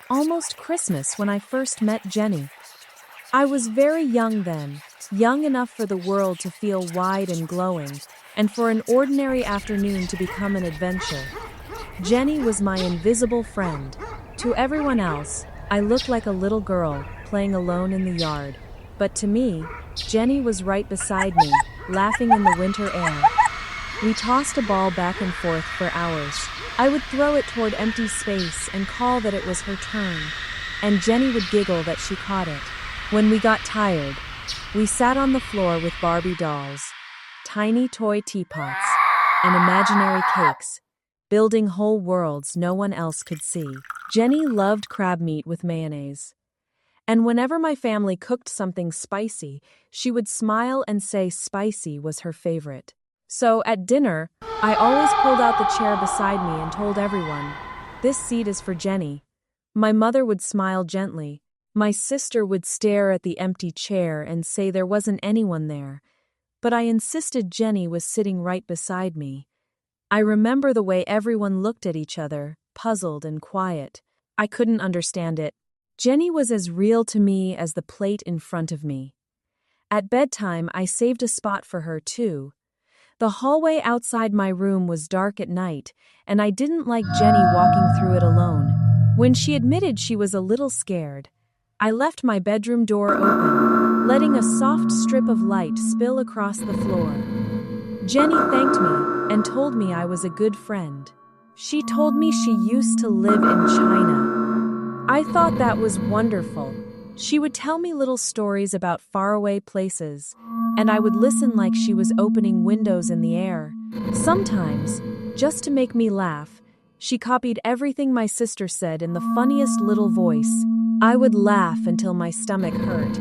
Almost Christmas when I first met Jenny. I was very young then, young enough for the world to feel wide and glowing, and for an ordinary afternoon to become an adventure. Jenny was my invisible friend. To everyone else, I looked like a little girl playing alone in the yard. But to me, Jenny was right beside me, laughing in the winter air. We tossed a ball back and forth for hours. I would throw it toward empty space and call that it was her turn, and Jenny would giggle that she caught it. When we got tired, we sat on the floor with Barbie dolls, tiny toy teapots, and imaginary cakes, building whole worlds no one else could see. Jenny loved crab meat with mayonnaise. And whenever my family cooked something spicy, she would smile and say spicy was her favorite. So, at dinner, I always pulled out the chair beside me and told everyone, "This seat is for Jenny." My mother would smile gently. My sister would stare at the empty chair and say there wasn't anyone there. But I insisted Jenny was sitting right beside me. I remember the way everyone looked at each other, puzzled and quiet. I couldn't understand it. Jenny was as real to me as the plate in front of me. At bedtime, I saved a spot for her, too. The hallway outside my room was dark at night, and I didn't like Jenny walking through it alone. When she admitted she was a little scared, I left my bedroom door open, letting a soft strip of light spill across the floor. Jenny thanked me and told me I was a good friend. She told me she used to live in China. I thought that was wonderful. She would tell me little stories about faraway places, and I would listen like she was opening windows in the air. Sometimes, just to make me laugh, she copied everything my sister said in the funniest little voice. I would laugh until my stomach hurt,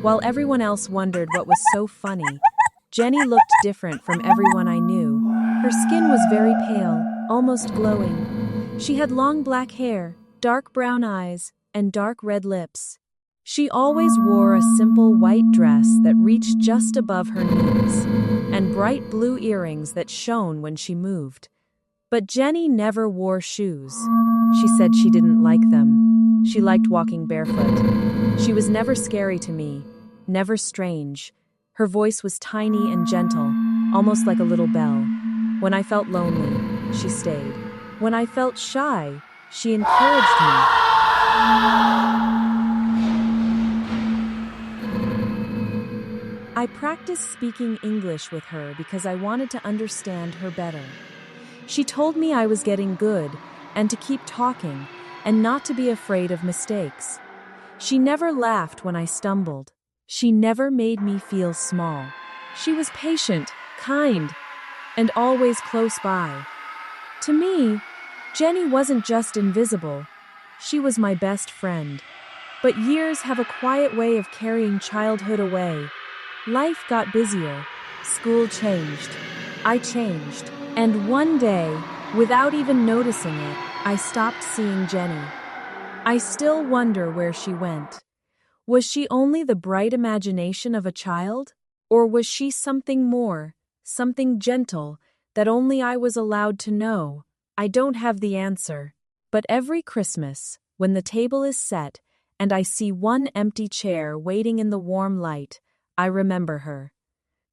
while everyone else wondered what was so funny. Jenny looked different from everyone I knew. Her skin was very pale, almost glowing. She had long black hair, dark brown eyes, and dark red lips. She always wore a simple white dress that reached just above her knees, and bright blue earrings that shone when she moved. But Jenny never wore shoes. She said she didn't like them. She liked walking barefoot. She was never scary to me, never strange. Her voice was tiny and gentle, almost like a little bell. When I felt lonely, she stayed. When I felt shy, she encouraged me. I practiced speaking English with her because I wanted to understand her better. She told me I was getting good and to keep talking and not to be afraid of mistakes. She never laughed when I stumbled. She never made me feel small. She was patient, kind, and always close by. To me, Jenny wasn't just invisible. She was my best friend. But years have a quiet way of carrying childhood away. Life got busier. School changed. I changed. And one day, without even noticing it, I stopped seeing Jenny. I still wonder where she went. Was she only the bright imagination of a child? Or was she something more, something gentle, that only I was allowed to know? I don't have the answer. But every Christmas, when the table is set, and I see one empty chair waiting in the warm light, I remember her.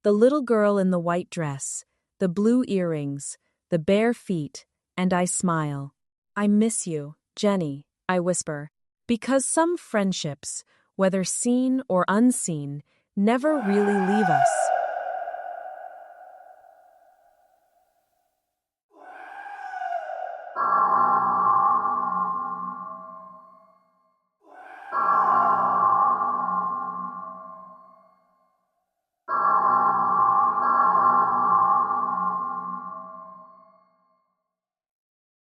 The little girl in the white dress, the blue earrings, the bare feet, and I smile. I miss you, Jenny, I whisper, because some friendships, whether seen or unseen, never really leave us.